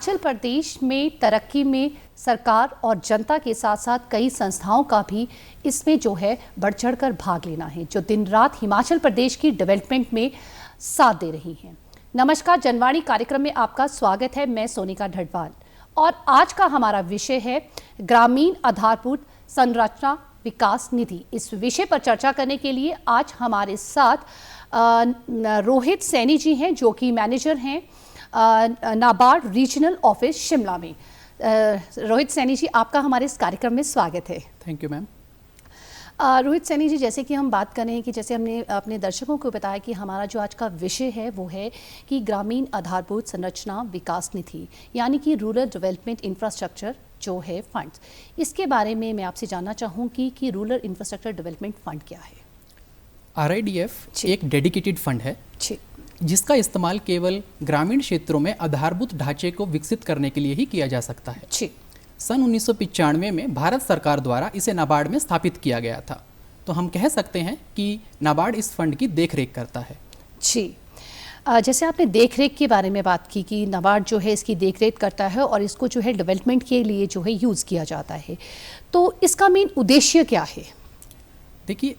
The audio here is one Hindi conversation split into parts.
हिमाचल प्रदेश में तरक्की में सरकार और जनता के साथ साथ कई संस्थाओं का भी इसमें जो है बढ़ चढ़कर भाग लेना है, जो दिन रात हिमाचल प्रदेश की डेवलपमेंट में साथ दे रही हैं। नमस्कार, जनवाणी कार्यक्रम में आपका स्वागत है। मैं सोनिका ढडवाल और आज का हमारा विषय है ग्रामीण आधारभूत संरचना विकास निधि। इस विषय पर चर्चा करने के लिए आज हमारे साथ रोहित सैनी जी हैं, जो कि मैनेजर हैं नाबार्ड रीजनल ऑफिस शिमला में। रोहित सैनी जी, आपका हमारे इस कार्यक्रम में स्वागत है। Thank you ma'am. Rohit Saini ji, जैसे कि हम बात करें कि जैसे हमने अपने दर्शकों को बताया कि हमारा जो आज का विषय है वो है कि ग्रामीण आधारभूत संरचना विकास निधि, यानी कि रूरल डेवलपमेंट इंफ्रास्ट्रक्चर जो है फंड्स। इसके बारे में मैं आपसे जानना चाहूँगी कि रूरल इंफ्रास्ट्रक्चर डेवलपमेंट फंड क्या है? RIDF एक डेडिकेटेड फंड है जिसका इस्तेमाल केवल ग्रामीण क्षेत्रों में आधारभूत ढांचे को विकसित करने के लिए ही किया जा सकता है। सन 1995 में भारत सरकार द्वारा इसे नाबार्ड में स्थापित किया गया था। तो हम कह सकते हैं कि नाबार्ड इस फंड की देखरेख करता है। जी, जैसे आपने देखरेख के बारे में बात की कि नाबार्ड जो है इसकी देखरेख करता है और इसको जो है डेवलपमेंट के लिए जो है यूज़ किया जाता है, तो इसका मेन उद्देश्य क्या है? देखिए,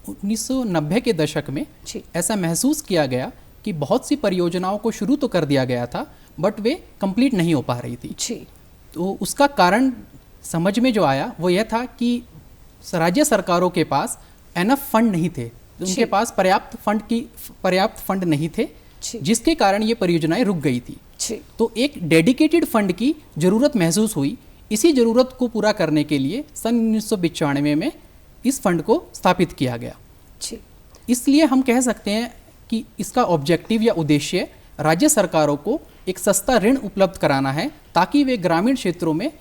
1990 के दशक में ऐसा महसूस किया गया कि बहुत सी परियोजनाओं को शुरू तो कर दिया गया था बट वे कंप्लीट नहीं हो पा रही थी। तो उसका कारण समझ में जो आया वो यह था कि राज्य सरकारों के पास एनफ फंड नहीं थे, उनके पास पर्याप्त फंड नहीं थे, जिसके कारण ये परियोजनाएं रुक गई थी। तो एक डेडिकेटेड फंड की जरूरत महसूस हुई। इसी जरूरत को पूरा करने के लिए सन 1992 में इस फंड को स्थापित किया गया। इसलिए हम कह सकते हैं कि इसका ऑब्जेक्टिव या उद्देश्य राज्य सरकारों को एक सस्ता ऋण उपलब्ध कराना है ताकि वे ग्रामीण क्षेत्रों में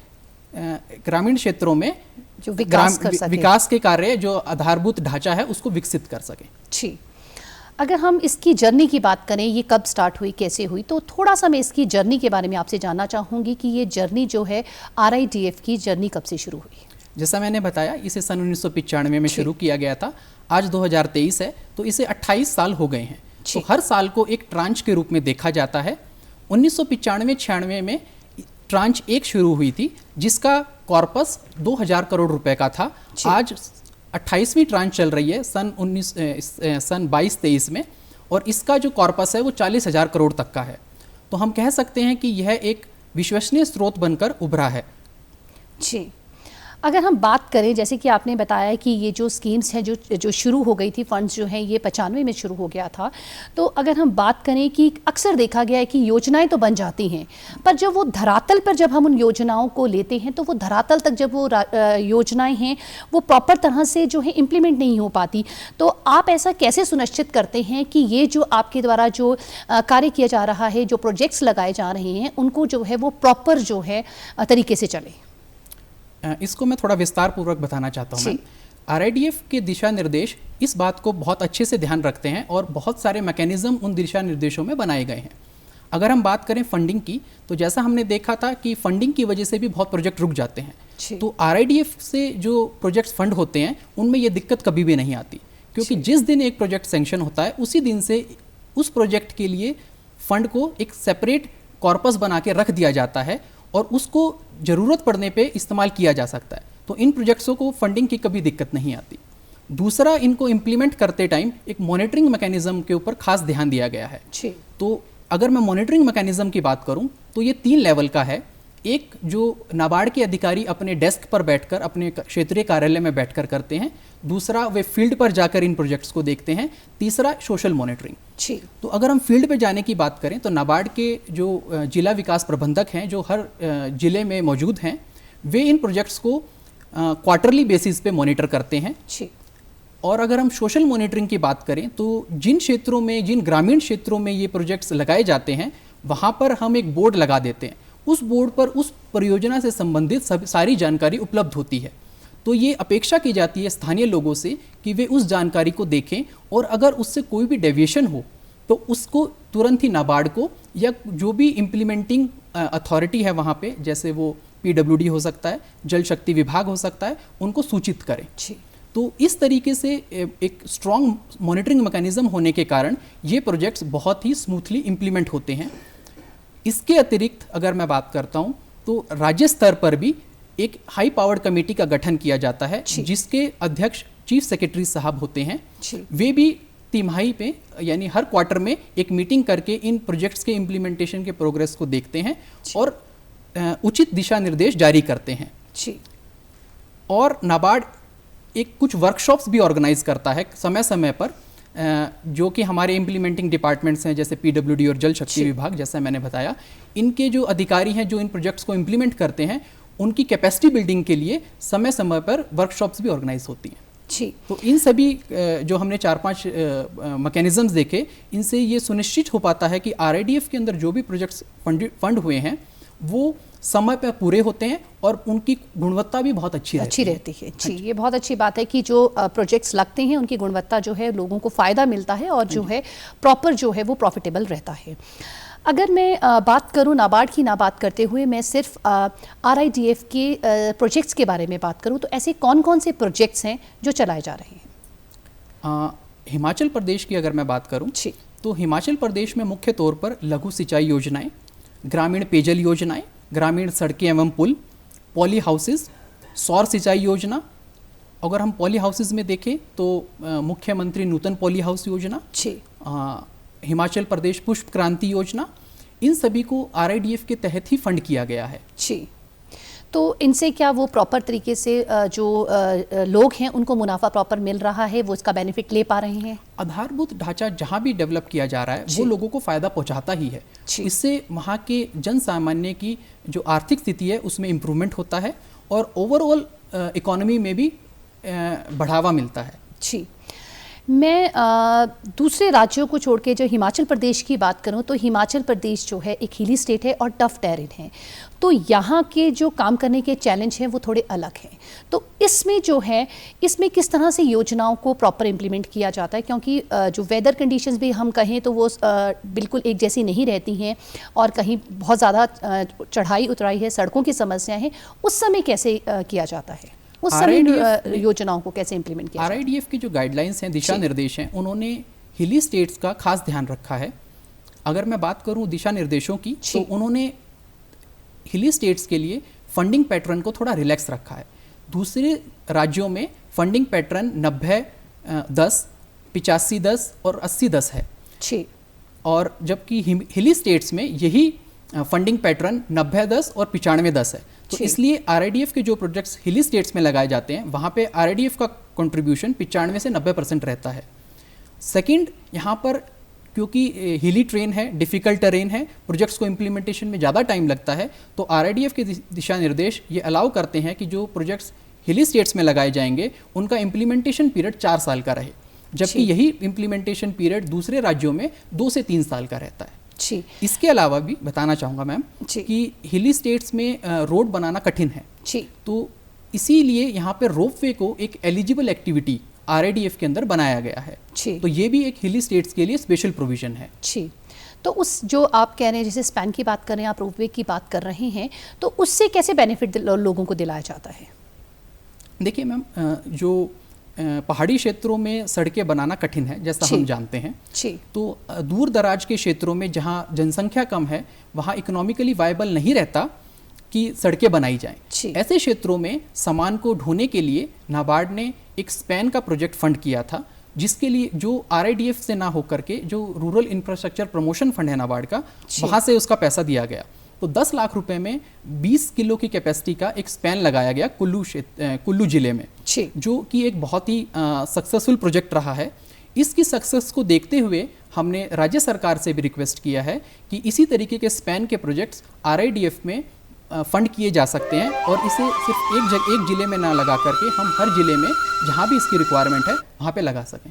जो विकास के कार्य, जो आधारभूत ढांचा है, उसको विकसित कर सके। जी, अगर हम इसकी जर्नी की बात करें, ये कब स्टार्ट हुई, कैसे हुई, तो थोड़ा सा मैं इसकी जर्नी के बारे में आपसे जानना चाहूँगी कि ये जर्नी जो है RIDF की जर्नी कब से शुरू हुई? जैसा मैंने बताया, इसे सन 1995 में शुरू किया गया था। आज 2023 है, तो इसे 28 साल हो गए हैं। तो हर साल को एक ट्रांच के रूप में देखा जाता है। 1995-96 में ट्रांच 1 शुरू हुई थी जिसका कॉर्पस 2000 करोड़ रुपए का था। आज 28वीं ट्रांच चल रही है सन 22-23 में, और इसका जो कॉर्पस है वो 40,000 करोड़ तक का है। तो हम कह सकते हैं कि यह एक विश्वसनीय स्रोत बनकर उभरा है। जी, अगर हम बात करें, जैसे कि आपने बताया कि ये जो स्कीम्स हैं जो शुरू हो गई थी, फंड्स जो हैं ये 95 में शुरू हो गया था, तो अगर हम बात करें कि अक्सर देखा गया है कि योजनाएं तो बन जाती हैं, पर जब वो धरातल पर जब हम उन योजनाओं को लेते हैं तो वो धरातल तक जब वो योजनाएं हैं वो प्रॉपर तरह से जो है इम्प्लीमेंट नहीं हो पाती। तो आप ऐसा कैसे सुनिश्चित करते हैं कि ये जो आपके द्वारा जो कार्य किया जा रहा है, जो प्रोजेक्ट्स लगाए जा रहे हैं, उनको जो है वो प्रॉपर जो है तरीके से चले? इसको मैं थोड़ा विस्तार पूर्वक बताना चाहता हूँ। RIDF के दिशा निर्देश इस बात को बहुत अच्छे से ध्यान रखते हैं और बहुत सारे मैकेनिज्म उन दिशा निर्देशों में बनाए गए हैं। अगर हम बात करें फंडिंग की, तो जैसा हमने देखा था कि फंडिंग की वजह से भी बहुत प्रोजेक्ट रुक जाते हैं। तो RIDF से जो प्रोजेक्ट्स फंड होते हैं उनमें ये दिक्कत कभी भी नहीं आती, क्योंकि जिस दिन एक प्रोजेक्ट सैंक्शन होता है उसी दिन से उस प्रोजेक्ट के लिए फंड को एक सेपरेट कॉर्पस बना के रख दिया जाता है और उसको ज़रूरत पड़ने पे इस्तेमाल किया जा सकता है। तो इन प्रोजेक्ट्सों को फंडिंग की कभी दिक्कत नहीं आती। दूसरा, इनको इम्प्लीमेंट करते टाइम एक मॉनिटरिंग मैकेनिज्म के ऊपर खास ध्यान दिया गया है। तो अगर मैं मॉनिटरिंग मैकेनिज्म की बात करूं तो ये 3 लेवल का है। एक, जो नाबार्ड के अधिकारी अपने डेस्क पर बैठकर, अपने क्षेत्रीय कार्यालय में बैठकर करते हैं। दूसरा, वे फील्ड पर जाकर इन प्रोजेक्ट्स को देखते हैं। तीसरा, सोशल मॉनिटरिंग। तो अगर हम फील्ड पे जाने की बात करें तो नाबार्ड के जो जिला विकास प्रबंधक हैं, जो हर जिले में मौजूद हैं, वे इन प्रोजेक्ट्स को क्वार्टरली बेसिस पे मॉनिटर करते हैं। और अगर हम सोशल मॉनिटरिंग की बात करें तो जिन क्षेत्रों में, जिन ग्रामीण क्षेत्रों में ये प्रोजेक्ट्स लगाए जाते हैं, वहाँ पर हम एक बोर्ड लगा देते हैं। उस बोर्ड पर उस परियोजना से संबंधित सारी जानकारी उपलब्ध होती है। तो ये अपेक्षा की जाती है स्थानीय लोगों से कि वे उस जानकारी को देखें और अगर उससे कोई भी डेविएशन हो तो उसको तुरंत ही नाबार्ड को या जो भी इम्प्लीमेंटिंग अथॉरिटी है वहाँ पे, जैसे वो PWD हो सकता है, जल शक्ति विभाग हो सकता है, उनको सूचित करें। तो इस तरीके से एक स्ट्रॉन्ग मॉनिटरिंग मैकेनिज्म होने के कारण ये प्रोजेक्ट्स बहुत ही स्मूथली इम्प्लीमेंट होते हैं। इसके अतिरिक्त अगर मैं बात करता हूँ तो राज्य स्तर पर भी एक हाई पावर्ड कमेटी का गठन किया जाता है, जिसके अध्यक्ष चीफ सेक्रेटरी साहब होते हैं। वे भी तिमाही पे यानी हर क्वार्टर में एक मीटिंग करके इन प्रोजेक्ट्स के इम्प्लीमेंटेशन के प्रोग्रेस को देखते हैं और उचित दिशा निर्देश जारी करते हैं। और नाबार्ड एक कुछ वर्कशॉप्स भी ऑर्गेनाइज करता है समय समय पर, जो कि हमारे इम्प्लीमेंटिंग डिपार्टमेंट्स हैं जैसे पीडब्ल्यूडी और जल शक्ति विभाग, जैसा मैंने बताया, इनके जो अधिकारी हैं जो इन प्रोजेक्ट्स को इम्प्लीमेंट करते हैं, उनकी कैपेसिटी बिल्डिंग के लिए समय समय पर वर्कशॉप्स भी ऑर्गेनाइज होती हैं। तो इन सभी जो हमने 4-5 मैकेनिज्म्स देखे, इनसे ये सुनिश्चित हो पाता है कि RIDF के अंदर जो भी प्रोजेक्ट्स फंड हुए हैं वो समय पर पूरे होते हैं और उनकी गुणवत्ता भी बहुत अच्छी रहती है। जी, ये बहुत अच्छी बात है कि जो प्रोजेक्ट्स लगते हैं उनकी गुणवत्ता जो है लोगों को फ़ायदा मिलता है और जो है प्रॉपर जो है वो प्रॉफिटेबल रहता है। अगर मैं बात करूं नाबार्ड की ना बात करते हुए मैं सिर्फ RIDF के प्रोजेक्ट्स के बारे में बात करूं तो ऐसे कौन कौन से प्रोजेक्ट्स हैं जो चलाए जा रहे हैं? हिमाचल प्रदेश की अगर मैं बात करूं तो हिमाचल प्रदेश में मुख्य तौर पर लघु सिंचाई योजनाएं, ग्रामीण पेयजल योजनाएं, ग्रामीण सड़कें एवं पुल, पॉली हाउसेज, सौर सिंचाई योजना। अगर हम पॉली हाउसेज में देखें तो मुख्यमंत्री नूतन पॉली हाउस योजना, हिमाचल प्रदेश पुष्प क्रांति योजना, इन सभी को RIDF के तहत ही फंड किया गया है। तो इनसे क्या वो प्रॉपर तरीके से जो लोग हैं उनको मुनाफा प्रॉपर मिल रहा है, वो इसका बेनिफिट ले पा रहे हैं? आधारभूत ढांचा जहां भी डेवलप किया जा रहा है वो लोगों को फायदा पहुंचाता ही है। इससे वहां के जन सामान्य की जो आर्थिक स्थिति है उसमें इम्प्रूवमेंट होता है और ओवरऑल इकोनॉमी में भी बढ़ावा मिलता है। मैं दूसरे राज्यों को छोड़ के जो हिमाचल प्रदेश की बात करूं तो हिमाचल प्रदेश जो है एक हिली स्टेट है और टफ टेरेन है, तो यहाँ के जो काम करने के चैलेंज हैं वो थोड़े अलग हैं। तो इसमें जो है इसमें किस तरह से योजनाओं को प्रॉपर इम्प्लीमेंट किया जाता है, क्योंकि जो वेदर कंडीशंस भी हम कहें तो वो बिल्कुल एक जैसी नहीं रहती हैं और कहीं बहुत ज़्यादा चढ़ाई उतराई है, सड़कों की समस्या है, उस समय कैसे किया जाता है, उस समय योजनाओं को कैसे इम्प्लीमेंट किया? RIDF की जो गाइडलाइंस हैं, दिशा निर्देश हैं, उन्होंने हिली स्टेट्स का खास ध्यान रखा है। अगर मैं बात करूं दिशा निर्देशों की तो उन्होंने हिली स्टेट्स के लिए फंडिंग पैटर्न को थोड़ा रिलैक्स रखा है। दूसरे राज्यों में फंडिंग पैटर्न 90-10, 85-10 और 80-10 है, और जबकि हिली स्टेट्स में यही फंडिंग पैटर्न 90-10 और 95-10 है। तो इसलिए RIDF के जो प्रोजेक्ट्स हिली स्टेट्स में लगाए जाते हैं वहाँ पे RIDF का कंट्रीब्यूशन 95 से 90% रहता है। सेकंड, यहाँ पर क्योंकि हिली ट्रेन है, डिफ़िकल्ट टेरेन है, प्रोजेक्ट्स को इम्प्लीमेंटेशन में ज़्यादा टाइम लगता है, तो RIDF के दिशा निर्देश ये अलाउ करते हैं कि जो प्रोजेक्ट्स हिली स्टेट्स में लगाए जाएंगे उनका इम्प्लीमेंटेशन पीरियड 4 साल का रहे, जबकि यही इम्प्लीमेंटेशन पीरियड दूसरे राज्यों में 2 से 3 साल का रहता है। इसके अलावा भी बताना चाहूँगा मैम कि हिली स्टेट्स में रोड बनाना कठिन है, तो इसीलिए यहाँ पे रोपवे को एक एलिजिबल एक्टिविटी RIDF के अंदर बनाया गया है। तो ये भी एक हिली स्टेट्स के लिए स्पेशल प्रोविजन है। तो उस जो आप कह रहे हैं, जैसे स्पैन की बात कर रहे हैं, आप रोपवे की बात कर रहे हैं, तो उससे कैसे बेनिफिट लोगों को दिलाया जाता है? देखिए मैम, जो पहाड़ी क्षेत्रों में सड़कें बनाना कठिन है जैसा हम जानते हैं, तो दूर दराज के क्षेत्रों में जहाँ जनसंख्या कम है वहाँ इकोनॉमिकली वायबल नहीं रहता कि सड़कें बनाई जाएं। ऐसे क्षेत्रों में सामान को ढोने के लिए नाबार्ड ने एक स्पैन का प्रोजेक्ट फंड किया था, जिसके लिए जो RIDF से ना होकर के जो रूरल इंफ्रास्ट्रक्चर प्रमोशन फंड है नाबार्ड का, वहाँ से उसका पैसा दिया गया। तो 10 लाख रुपए में 20 किलो की कैपेसिटी का एक स्पैन लगाया गया कुल्लू जिले में, जो कि एक बहुत ही सक्सेसफुल प्रोजेक्ट रहा है। इसकी सक्सेस को देखते हुए हमने राज्य सरकार से भी रिक्वेस्ट किया है कि इसी तरीके के स्पैन के प्रोजेक्ट्स RIDF में फंड किए जा सकते हैं और इसे सिर्फ एक जिले में ना लगा करके हम हर जिले में जहाँ भी इसकी रिक्वायरमेंट है वहाँ पे लगा सकें।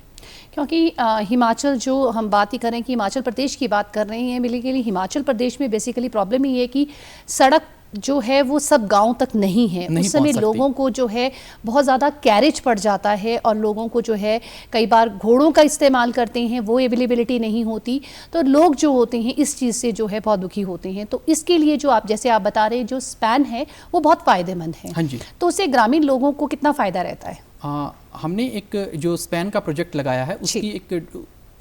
क्योंकि हिमाचल जो हम बात ही करें कि हिमाचल प्रदेश की बात कर रहे हैं, बेसिकली हिमाचल प्रदेश में बेसिकली प्रॉब्लम ये है कि सड़क जो है वो सब गांव तक नहीं है, उस समय लोगों को जो है बहुत ज़्यादा कैरेज पड़ जाता है और लोगों को जो है कई बार घोड़ों का इस्तेमाल करते हैं, वो अवेलेबिलिटी नहीं होती, तो लोग जो होते हैं इस चीज़ से जो है बहुत दुखी होते हैं। तो इसके लिए जो आप जैसे आप बता रहे हैं जो स्पैन है वो बहुत फ़ायदेमंद है। हाँ जी। तो उससे ग्रामीण लोगों को कितना फ़ायदा रहता है? हमने एक जो स्पैन का प्रोजेक्ट लगाया है उसकी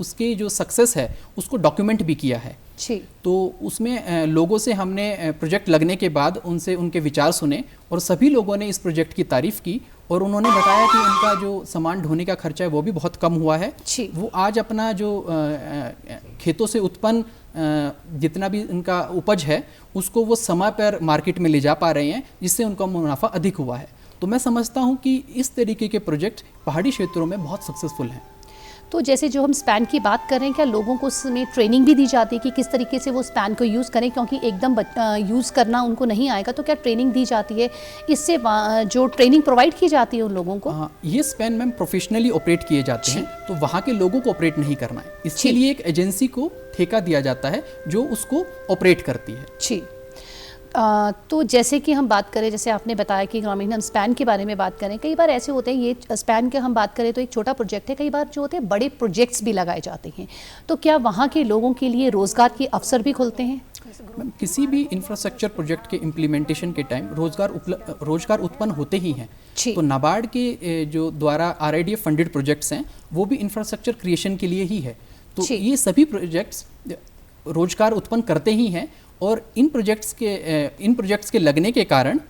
उसके जो सक्सेस है उसको डॉक्यूमेंट भी किया है। जी। तो उसमें लोगों से हमने प्रोजेक्ट लगने के बाद उनसे उनके विचार सुने और सभी लोगों ने इस प्रोजेक्ट की तारीफ़ की और उन्होंने बताया कि उनका जो सामान ढोने का खर्चा है वो भी बहुत कम हुआ है। वो आज अपना जो खेतों से उत्पन्न जितना भी उनका उपज है उसको वो समय पर मार्केट में ले जा पा रहे हैं, जिससे उनका मुनाफा अधिक हुआ है। तो मैं समझता हूँ कि इस तरीके के प्रोजेक्ट पहाड़ी क्षेत्रों में बहुत सक्सेसफुल हैं। तो जैसे जो हम स्पैन की बात कर रहे हैं, क्या लोगों को उसमें ट्रेनिंग भी दी जाती है कि किस तरीके से वो स्पैन को यूज़ करें, क्योंकि एकदम यूज़ करना उनको नहीं आएगा, तो क्या ट्रेनिंग दी जाती है? इससे जो ट्रेनिंग प्रोवाइड की जाती है उन लोगों को? ये स्पैन मैम प्रोफेशनली ऑपरेट किए जाते हैं, तो वहाँ के लोगों को ऑपरेट नहीं करना है। इसके लिए एक एजेंसी को ठेका दिया जाता है जो उसको ऑपरेट करती है। जी। तो जैसे कि हम बात करें, जैसे आपने बताया कि ग्रामीण, हम स्पैन के बारे में बात करें, कई बार ऐसे होते हैं, ये स्पैन के हम बात करें तो एक छोटा प्रोजेक्ट है, कई बार जो होते हैं बड़े प्रोजेक्ट्स भी लगाए जाते हैं, तो क्या वहाँ के लोगों के लिए रोज़गार के अवसर भी खुलते हैं? किसी भी इंफ्रास्ट्रक्चर प्रोजेक्ट के इम्प्लीमेंटेशन के टाइम रोजगार उत्पन्न होते ही हैं। तो नाबार्ड के जो द्वारा RIDF फंडेड प्रोजेक्ट्स हैं वो भी इंफ्रास्ट्रक्चर क्रिएशन के लिए ही है। तो ये सभी प्रोजेक्ट्स रोजगार उत्पन्न करते ही हैं और इन प्रोजेक्ट्स के लगने के कारण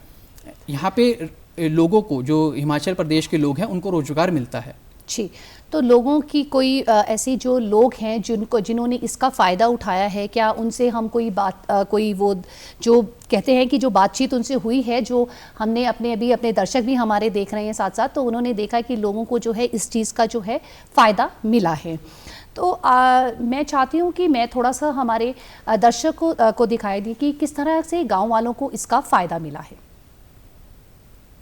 यहाँ पे लोगों को, जो हिमाचल प्रदेश के लोग हैं, उनको रोजगार मिलता है। जी। तो लोगों की कोई ऐसी जो लोग हैं जिन्होंने इसका फ़ायदा उठाया है, क्या उनसे हम कोई वो जो कहते हैं कि जो बातचीत उनसे हुई है, जो हमने अपने दर्शक भी हमारे देख रहे हैं साथ साथ, तो उन्होंने देखा कि लोगों को जो है इस चीज़ का जो है फ़ायदा मिला है? तो मैं चाहती हूँ कि मैं थोड़ा सा हमारे दर्शकों को दिखाई दी कि किस तरह से गांव वालों को इसका फ़ायदा मिला है।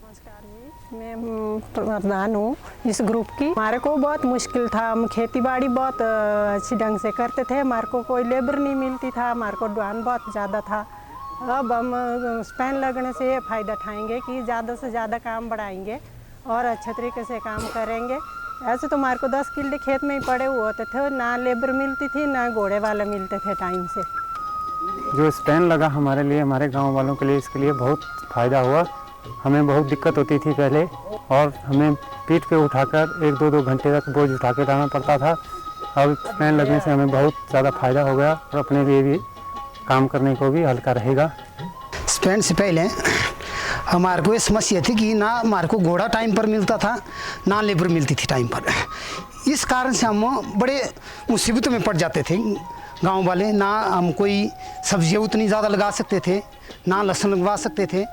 नमस्कार जी, मैं प्रधान हूँ इस ग्रुप की। हमारे को बहुत मुश्किल था, हम खेती बाड़ी बहुत अच्छी ढंग से करते थे, हमारे को कोई लेबर नहीं मिलती था, हमारे को ढुआन बहुत ज़्यादा था। अब हम स्पैन लगने से ये फ़ायदा उठाएंगे कि ज़्यादा से ज़्यादा काम बढ़ाएंगे और अच्छे तरीके से काम करेंगे। ऐसे तो हमारे को 10 किल्ले खेत में ही पड़े हुए होते थे, ना लेबर मिलती थी ना घोड़े वाले मिलते थे टाइम से। जो स्पैन लगा हमारे लिए, हमारे गांव वालों के लिए, इसके लिए बहुत फ़ायदा हुआ। हमें बहुत दिक्कत होती थी पहले और हमें पीठ पे उठाकर 1-2 घंटे तक बोझ उठा के लाना पड़ता था। अब स्पैन लगने से हमें बहुत ज़्यादा फ़ायदा हो गया और अपने लिए भी काम करने को भी हल्का रहेगा। स्पैन से पहले हमारे को ये समस्या थी कि ना हमारे को घोड़ा टाइम पर मिलता था, ना लेबर मिलती थी टाइम पर। इस कारण से हम बड़े मुसीबतों में पड़ जाते थे गांव वाले। ना हम कोई सब्जियां उतनी ज़्यादा लगा सकते थे, ना लहसुन लगवा सकते थे,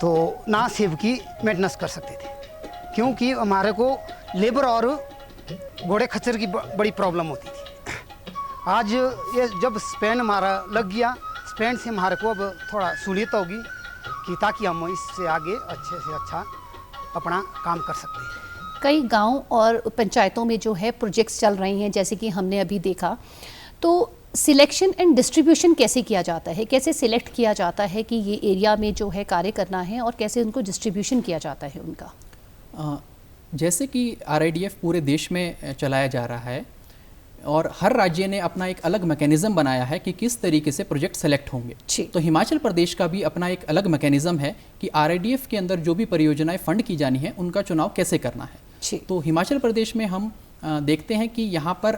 तो ना सेब की मेंटेनेंस कर सकते थे, क्योंकि हमारे को लेबर और घोड़े खच्चर की बड़ी प्रॉब्लम होती थी। आज ये जब स्पैन हमारा लग गया, स्पैन से हमारे को अब थोड़ा सहूलियत होगी कि ताकि हम इससे आगे अच्छे से अच्छा अपना काम कर सकते हैं। कई गांव और पंचायतों में जो है प्रोजेक्ट्स चल रहे हैं, जैसे कि हमने अभी देखा, तो सिलेक्शन एंड डिस्ट्रीब्यूशन कैसे किया जाता है? कैसे सिलेक्ट किया जाता है कि ये एरिया में जो है कार्य करना है, और कैसे उनको डिस्ट्रीब्यूशन किया जाता है उनका? जैसे कि RIDF पूरे देश में चलाया जा रहा है और हर राज्य ने अपना एक अलग मैकेनिज़्म बनाया है कि किस तरीके से प्रोजेक्ट सेलेक्ट होंगे। तो हिमाचल प्रदेश का भी अपना एक अलग मैकेनिज़्म है कि RIDF के अंदर जो भी परियोजनाएं फंड की जानी है उनका चुनाव कैसे करना है। तो हिमाचल प्रदेश में हम देखते हैं कि यहाँ पर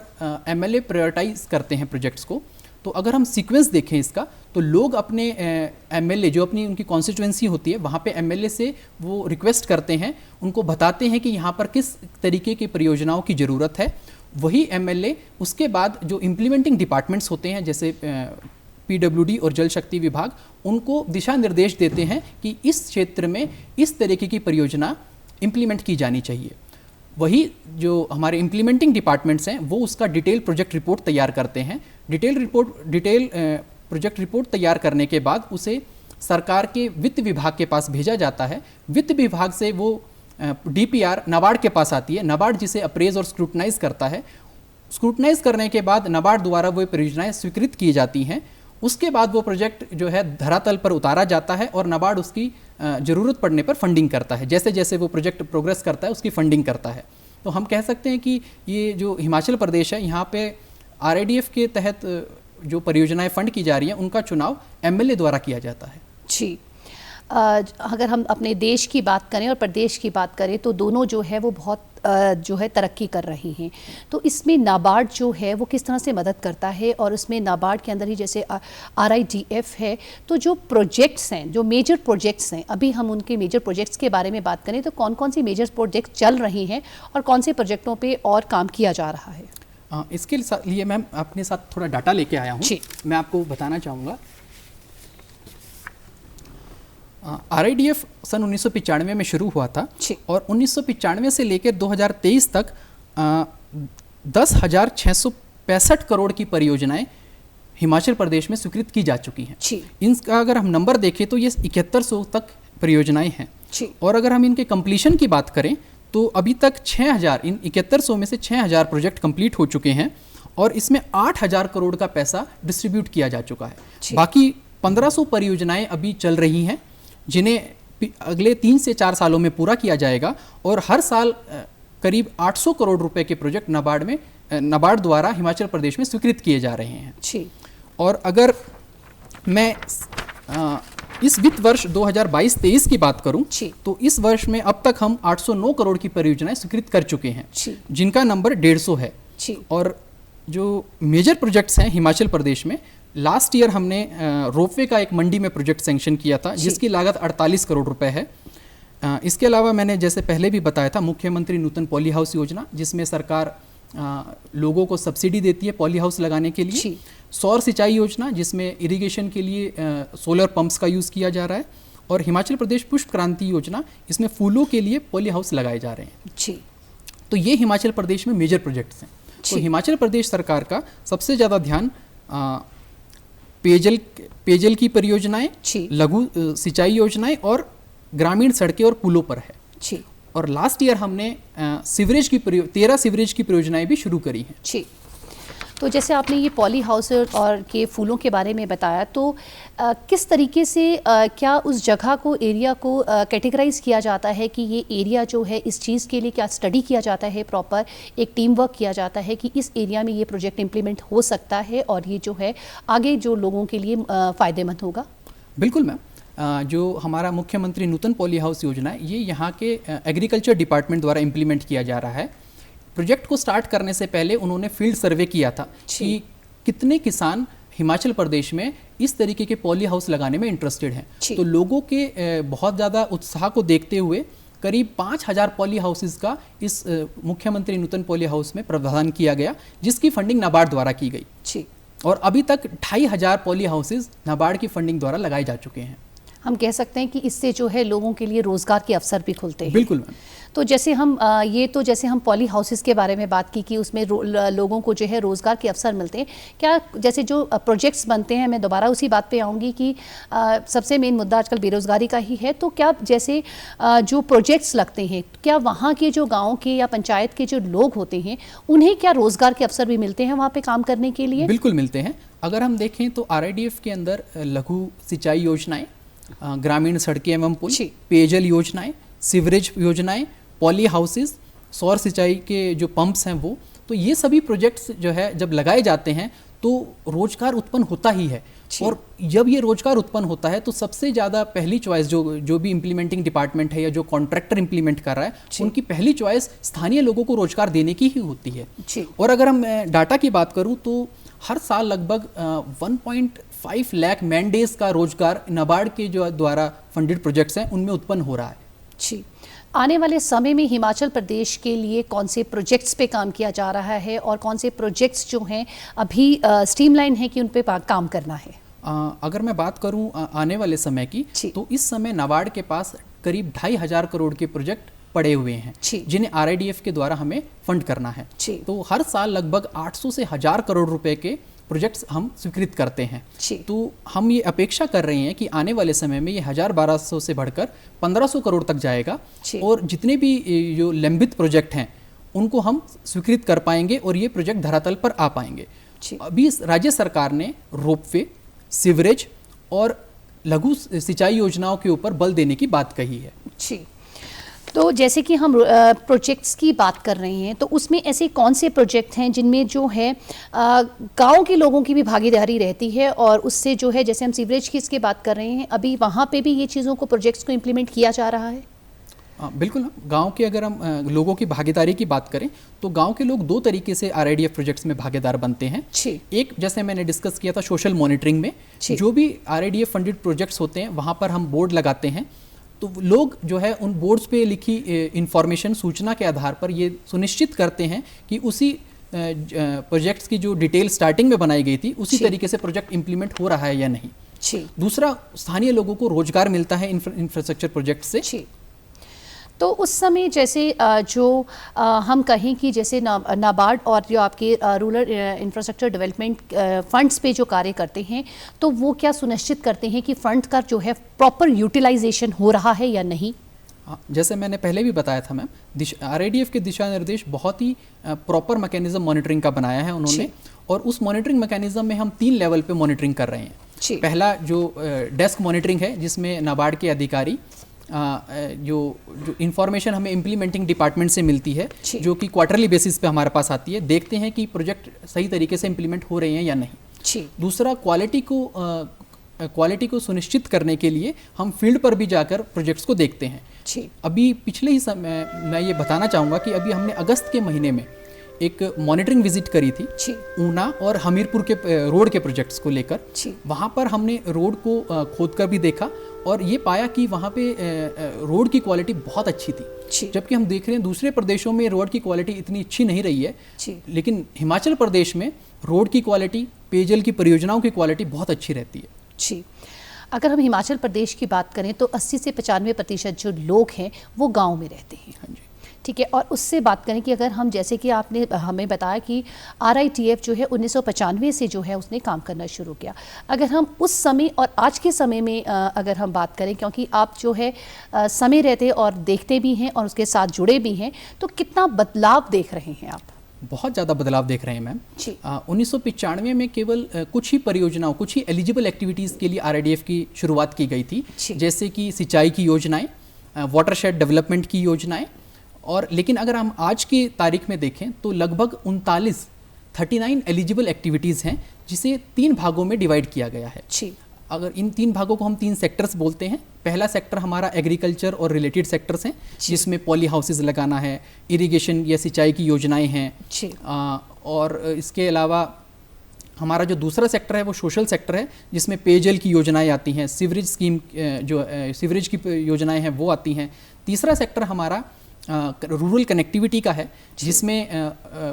MLA प्रायोरिटाइज करते हैं प्रोजेक्ट्स को। तो अगर हम सीक्वेंस देखें इसका, तो लोग अपने MLA जो अपनी उनकी कॉन्स्टिट्यूएंसी होती है वहाँ पे MLA से वो रिक्वेस्ट करते हैं, उनको बताते हैं कि यहाँ पर किस तरीके की परियोजनाओं की ज़रूरत है। वही MLA उसके बाद जो इम्प्लीमेंटिंग डिपार्टमेंट्स होते हैं, जैसे PWD और जल शक्ति विभाग, उनको दिशा निर्देश देते हैं कि इस क्षेत्र में इस तरीके की परियोजना इम्प्लीमेंट की जानी चाहिए। वही जो हमारे इम्प्लीमेंटिंग डिपार्टमेंट्स हैं वो उसका डिटेल प्रोजेक्ट रिपोर्ट तैयार करते हैं। डिटेल प्रोजेक्ट रिपोर्ट तैयार करने के बाद उसे सरकार के वित्त विभाग के पास भेजा जाता है। वित्त विभाग से वो DPR नाबार्ड के पास आती है। नाबार्ड जिसे अप्रेज और स्क्रूटनाइज करता है। स्क्रूटनाइज करने के बाद नाबार्ड द्वारा वो परियोजनाएं स्वीकृत की जाती हैं। उसके बाद वो प्रोजेक्ट जो है धरातल पर उतारा जाता है और नाबार्ड उसकी ज़रूरत पड़ने पर फंडिंग करता है। जैसे जैसे वो प्रोजेक्ट प्रोग्रेस करता है उसकी फंडिंग करता है। तो हम कह सकते हैं कि ये जो हिमाचल प्रदेश है, यहाँ पे RIDF के तहत जो परियोजनाएं फंड की जा रही हैं उनका चुनाव MLA द्वारा किया जाता है। जी। अगर हम अपने देश की बात करें और प्रदेश की बात करें, तो दोनों जो है वो बहुत जो है तरक्की कर रही हैं, तो इसमें नाबार्ड जो है वो किस तरह से मदद करता है, और उसमें नाबार्ड के अंदर ही जैसे RIDF है, तो जो प्रोजेक्ट्स हैं, जो मेजर प्रोजेक्ट्स हैं, अभी हम उनके मेजर प्रोजेक्ट्स के बारे में बात करें तो कौन कौन सी मेजर प्रोजेक्ट चल रही हैं और कौन से प्रोजेक्टों पे और काम किया जा रहा है? इसके लिए मैम अपने साथ थोड़ा डाटा लेके आया हूँ, मैं आपको बताना चाहूँगा। RIDF सन 1995 में शुरू हुआ था और 1995 से लेकर 2023 तक 10,665 करोड़ की परियोजनाएं हिमाचल प्रदेश में स्वीकृत की जा चुकी हैं। इनका अगर हम नंबर देखें तो ये 7100 तक परियोजनाएं हैं, और अगर हम इनके कंप्लीशन की बात करें तो अभी तक 6000, इन 7100 में से 6000 प्रोजेक्ट कंप्लीट हो चुके हैं और इसमें 8000 करोड़ का पैसा डिस्ट्रीब्यूट किया जा चुका है। बाकी 1500 परियोजनाएं अभी चल रही हैं जिन्हें अगले 3 से 4 सालों में पूरा किया जाएगा, और हर साल करीब 800 करोड़ रुपए के प्रोजेक्ट नाबार्ड द्वारा हिमाचल प्रदेश में स्वीकृत किए जा रहे हैं। और अगर मैं इस वित्त वर्ष 2022-23 की बात करूं तो इस वर्ष में अब तक हम 809 करोड़ की परियोजनाएं स्वीकृत कर चुके हैं, जिनका नंबर 150 है। और जो मेजर प्रोजेक्ट्स हैं हिमाचल प्रदेश में, लास्ट ईयर हमने रोपवे का एक मंडी में प्रोजेक्ट सैंक्शन किया था जिसकी लागत 48 करोड़ रुपए है। इसके अलावा मैंने जैसे पहले भी बताया था मुख्यमंत्री नूतन पॉली हाउस योजना, जिसमें सरकार लोगों को सब्सिडी देती है पॉली हाउस लगाने के लिए। सौर सिंचाई योजना, जिसमें इरिगेशन के लिए सोलर पंप्स का यूज़ किया जा रहा है। और हिमाचल प्रदेश पुष्प क्रांति योजना, इसमें फूलों के लिए पॉली हाउस लगाए जा रहे हैं। तो ये हिमाचल प्रदेश में मेजर प्रोजेक्ट्स हैं। तो हिमाचल प्रदेश सरकार का सबसे ज़्यादा ध्यान पेयजल की परियोजनाएं, लघु सिंचाई योजनाएं और ग्रामीण सड़कें और पुलों पर है। और लास्ट ईयर हमने 13 सीवरेज की परियोजनाएं भी शुरू करी हैं। तो जैसे आपने ये पॉली हाउस और के फूलों के बारे में बताया, तो किस तरीके से क्या उस जगह को, एरिया को कैटेगराइज किया जाता है कि ये एरिया जो है इस चीज़ के लिए क्या स्टडी किया जाता है, प्रॉपर एक टीम वर्क किया जाता है कि इस एरिया में ये प्रोजेक्ट इम्प्लीमेंट हो सकता है और ये जो है आगे जो लोगों के लिए फ़ायदेमंद होगा? बिल्कुल मैम, जो हमारा मुख्यमंत्री नूतन पॉली हाउस योजना है, ये यहाँ के एग्रीकल्चर डिपार्टमेंट द्वारा इम्प्लीमेंट किया जा रहा है। प्रोजेक्ट को स्टार्ट करने से पहले उन्होंने फील्ड सर्वे किया था कि कितने किसान हिमाचल प्रदेश में इस तरीके के पॉली हाउस लगाने में इंटरेस्टेड हैं। तो लोगों के बहुत ज़्यादा उत्साह को देखते हुए करीब 5000 पॉली हाउसेज का इस मुख्यमंत्री नूतन पॉली हाउस में प्रावधान किया गया, जिसकी फंडिंग नाबार्ड द्वारा की गई। और अभी तक 2500 पॉली हाउसेज नाबार्ड की फंडिंग द्वारा लगाए जा चुके हैं। हम कह सकते हैं कि इससे जो है लोगों के लिए रोज़गार के अवसर भी खुलते हैं। बिल्कुल मैम। तो जैसे हम पॉली हाउसेस के बारे में बात की कि उसमें लोगों को जो है रोज़गार के अवसर मिलते हैं। क्या जैसे जो प्रोजेक्ट्स बनते हैं, मैं दोबारा उसी बात पे आऊँगी कि सबसे मेन मुद्दा आजकल बेरोज़गारी का ही है, तो क्या जैसे जो प्रोजेक्ट्स लगते हैं, क्या वहाँ के जो गाँव के या पंचायत के जो लोग होते हैं उन्हें क्या रोज़गार के अवसर भी मिलते हैं वहाँ पर काम करने के लिए? बिल्कुल मिलते हैं। अगर हम देखें तो RIDF के अंदर लघु सिंचाई योजनाएँ, ग्रामीण सड़कें एवं पुल, पेयजल योजनाएं, सीवरेज योजनाएं, पॉली हाउसेस, सौर सिंचाई के जो पंप्स हैं वो, तो ये सभी प्रोजेक्ट्स जो है जब लगाए जाते हैं तो रोजगार उत्पन्न होता ही है। और जब ये रोजगार उत्पन्न होता है तो सबसे ज़्यादा पहली चॉइस जो भी इम्प्लीमेंटिंग डिपार्टमेंट है या जो कॉन्ट्रैक्टर इम्प्लीमेंट कर रहा है, उनकी पहली चॉइस स्थानीय लोगों को रोजगार देने की ही होती है। और अगर हम डाटा की बात करूँ तो हर साल लगभग 1.5 लाख मैन डेज का रोजगार नाबार्ड के जो द्वारा फंडेड प्रोजेक्ट्स हैं उनमें उत्पन्न हो रहा है। आने वाले समय में हिमाचल प्रदेश के लिए कौन से प्रोजेक्ट्स पे काम किया जा रहा है और कौन से प्रोजेक्ट्स जो हैं अभी स्ट्रीमलाइन है कि उन पे काम करना है? अगर मैं बात करूं आने वाले समय की, तो इस समय नाबार्ड के पास करीब 2500 करोड़ के प्रोजेक्ट पड़े हुए हैं जिन्हें RIDF के द्वारा हमें फंड करना है। तो हर साल लगभग 800 से 1000 करोड़ रुपए के प्रोजेक्ट्स हम स्वीकृत करते हैं। तो हम ये अपेक्षा कर रहे हैं कि आने वाले समय में ये 1200 से बढ़कर 1500 करोड़ तक जाएगा और जितने भी जो लंबित प्रोजेक्ट हैं उनको हम स्वीकृत कर पाएंगे और ये प्रोजेक्ट धरातल पर आ पाएंगे। अभी राज्य सरकार ने रोपवे, सीवरेज और लघु सिंचाई योजनाओं के ऊपर बल देने की बात कही है। तो जैसे कि हम प्रोजेक्ट्स की बात कर रहे हैं, तो उसमें ऐसे कौन से प्रोजेक्ट हैं जिनमें जो है गांव के लोगों की भी भागीदारी रहती है और उससे जो है, जैसे हम सीवरेज की इसकी बात कर रहे हैं, अभी वहाँ पे भी ये चीज़ों को, प्रोजेक्ट्स को इम्प्लीमेंट किया जा रहा है? बिल्कुल। गांव के अगर हम लोगों की भागीदारी की बात करें तो गांव के लोग दो तरीके से आरआईडीएफ प्रोजेक्ट्स में भागीदार बनते हैं। एक, जैसे मैंने डिस्कस किया था, सोशल मॉनिटरिंग में जो भी आरआईडीएफ फंडेड प्रोजेक्ट्स होते हैं वहाँ पर हम बोर्ड लगाते हैं, तो लोग जो है उन बोर्ड्स पे लिखी इंफॉर्मेशन, सूचना के आधार पर ये सुनिश्चित करते हैं कि उसी प्रोजेक्ट्स की जो डिटेल स्टार्टिंग में बनाई गई थी उसी तरीके से प्रोजेक्ट इंप्लीमेंट हो रहा है या नहीं। दूसरा, स्थानीय लोगों को रोजगार मिलता है इंफ्रास्ट्रक्चर प्रोजेक्ट से। तो उस समय जैसे जो हम कहें कि जैसे नाबार्ड और जो आपके रूरल इंफ्रास्ट्रक्चर डेवलपमेंट फंड्स पे जो कार्य करते हैं, तो वो क्या सुनिश्चित करते हैं कि फंड का जो है प्रॉपर यूटिलाइजेशन हो रहा है या नहीं? जैसे मैंने पहले भी बताया था मैम, आरआईडीएफ के दिशा निर्देश बहुत ही प्रॉपर मैकेनिज्म मॉनिटरिंग का बनाया है उन्होंने, और उस मॉनिटरिंग मैकेनिज्म में हम 3 लेवल पे मॉनिटरिंग कर रहे हैं। पहला जो डेस्क मॉनिटरिंग है, जिसमें नाबार्ड के अधिकारी जो इंफॉर्मेशन हमें इम्प्लीमेंटिंग डिपार्टमेंट से मिलती है, जो कि क्वार्टरली बेसिस पे हमारे पास आती है, देखते हैं कि प्रोजेक्ट सही तरीके से इम्प्लीमेंट हो रहे हैं या नहीं। दूसरा, क्वालिटी को सुनिश्चित करने के लिए हम फील्ड पर भी जाकर प्रोजेक्ट्स को देखते हैं। अभी पिछले ही समय मैं ये बताना चाहूँगा कि अभी हमने अगस्त के महीने में एक मॉनिटरिंग विजिट करी थी ऊना और हमीरपुर के रोड के प्रोजेक्ट्स को लेकर। वहाँ पर हमने रोड को खोद कर भी देखा और ये पाया कि वहाँ पे रोड की क्वालिटी बहुत अच्छी थी, जबकि हम देख रहे हैं दूसरे प्रदेशों में रोड की क्वालिटी इतनी अच्छी नहीं रही है, लेकिन हिमाचल प्रदेश में रोड की क्वालिटी, पेयजल की परियोजनाओं की क्वालिटी बहुत अच्छी रहती है। अगर हम हिमाचल प्रदेश की बात करें तो 80 से 95% जो लोग हैं वो गाँव में रहते हैं। हाँ जी, ठीक है। और उससे बात करें कि अगर हम, जैसे कि आपने हमें बताया कि आरआईटीएफ जो है 1995 से जो है उसने काम करना शुरू किया, अगर हम उस समय और आज के समय में अगर हम बात करें, क्योंकि आप जो है समय रहते और देखते भी हैं और उसके साथ जुड़े भी हैं, तो कितना बदलाव देख रहे हैं आप? बहुत ज़्यादा बदलाव देख रहे हैं मैम। 1995 में केवल कुछ ही परियोजनाओं, कुछ ही एलिजिबल एक्टिविटीज़ के लिए आरआईडीएफ की शुरुआत की गई थी, जैसे कि सिंचाई की योजनाएं, वाटरशेड डेवलपमेंट की योजनाएं। और लेकिन अगर हम आज की तारीख में देखें तो लगभग 39 एलिजिबल एक्टिविटीज़ हैं, जिसे 3 भागों में डिवाइड किया गया है। अगर इन 3 भागों को हम 3 सेक्टर्स बोलते हैं। पहला सेक्टर हमारा एग्रीकल्चर और रिलेटेड सेक्टर्स हैं, जिसमें पॉली हाउसेज लगाना है, इरिगेशन या सिंचाई की योजनाएं हैं। और इसके अलावा हमारा जो दूसरा सेक्टर है वो सोशल सेक्टर है, जिसमें पेयजल की योजनाएं आती हैं, सीवरेज स्कीम, जो सीवरेज की योजनाएं हैं वो आती हैं। तीसरा सेक्टर हमारा रूरल कनेक्टिविटी का है, जिसमें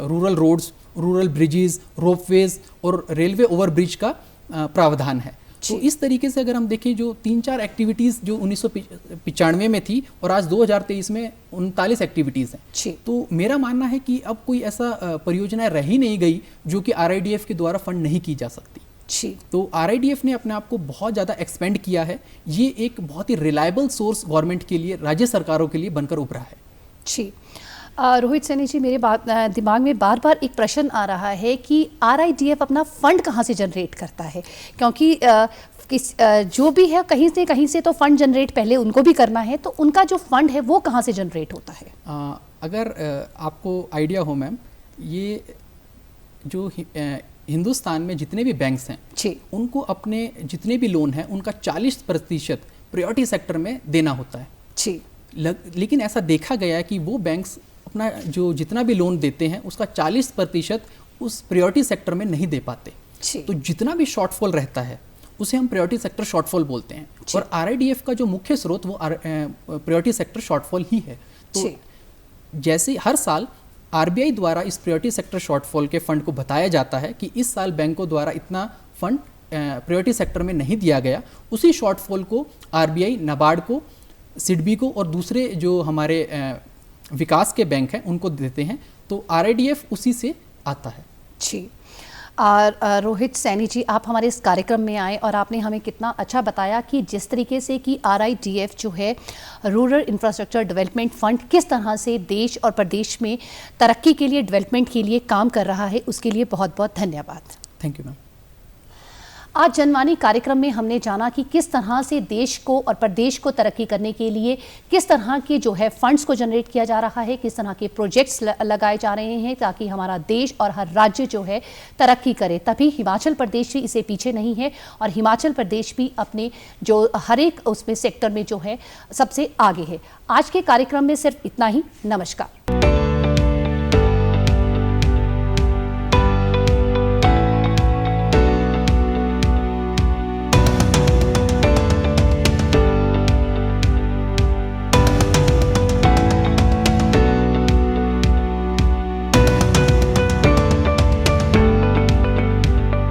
rural roads, rural bridges, ropeways और रेलवे ओवरब्रिज का प्रावधान है। तो इस तरीके से अगर हम देखें, जो 3-4 एक्टिविटीज़ जो 1995 में थी और आज 2023 में 39 एक्टिविटीज़ हैं, तो मेरा मानना है कि अब कोई ऐसा परियोजना रह ही नहीं गई जो कि आरआईडीएफ के द्वारा फंड नहीं की जा सकती। तो आरआईडीएफ ने अपने आप को बहुत ज़्यादा एक्सपेंड किया है। ये एक बहुत ही रिलायबल सोर्स गवर्नमेंट के लिए, राज्य सरकारों के लिए बनकर उभरा है। रोहित सैनी जी, मेरे दिमाग में बार बार एक प्रश्न आ रहा है कि आरआईडीएफ अपना फंड कहाँ से जनरेट करता है? क्योंकि जो भी है कहीं से तो फंड जनरेट पहले उनको भी करना है, तो उनका जो फंड है वो कहाँ से जनरेट होता है? अगर आपको आइडिया हो मैम, ये जो हिंदुस्तान में जितने भी बैंक्स हैं उनको अपने जितने भी लोन हैं उनका 40% प्रायोरिटी सेक्टर में देना होता है। लेकिन ऐसा देखा गया है कि वो बैंक्स अपना जो जितना भी लोन देते हैं उसका 40% उस प्रायोरिटी सेक्टर में नहीं दे पाते। तो जितना भी शॉर्टफॉल रहता है उसे हम प्रायोरिटी सेक्टर शॉर्टफॉल बोलते हैं, और आरआईडीएफ का जो मुख्य स्रोत वो प्रायोरिटी सेक्टर शॉर्टफॉल ही है। तो जैसे हर साल आरबीआई द्वारा इस प्रायोरिटी सेक्टर शॉर्टफॉल के फंड को बताया जाता है कि इस साल बैंकों द्वारा इतना फंड प्रायोरिटी सेक्टर में नहीं दिया गया, उसी शॉर्टफॉल को आरबीआई नाबार्ड को, सिडबी को और दूसरे जो हमारे विकास के बैंक हैं उनको देते हैं। तो आरआईडीएफ उसी से आता है। रोहित सैनी जी, आप हमारे इस कार्यक्रम में आए और आपने हमें कितना अच्छा बताया कि जिस तरीके से कि आरआईडीएफ जो है रूरल इंफ्रास्ट्रक्चर डेवलपमेंट फंड किस तरह से देश और प्रदेश में तरक्की के लिए, डेवलपमेंट के लिए काम कर रहा है, उसके लिए बहुत बहुत धन्यवाद। Thank you ma'am. आज जनवाणी कार्यक्रम में हमने जाना कि किस तरह से देश को और प्रदेश को तरक्की करने के लिए किस तरह के जो है फंड्स को जनरेट किया जा रहा है, किस तरह के प्रोजेक्ट्स लगाए जा रहे हैं ताकि हमारा देश और हर राज्य जो है तरक्की करे। तभी हिमाचल प्रदेश भी इसे पीछे नहीं है और हिमाचल प्रदेश भी अपने जो हर एक उसमें सेक्टर में जो है सबसे आगे है। आज के कार्यक्रम में सिर्फ इतना ही। नमस्कार।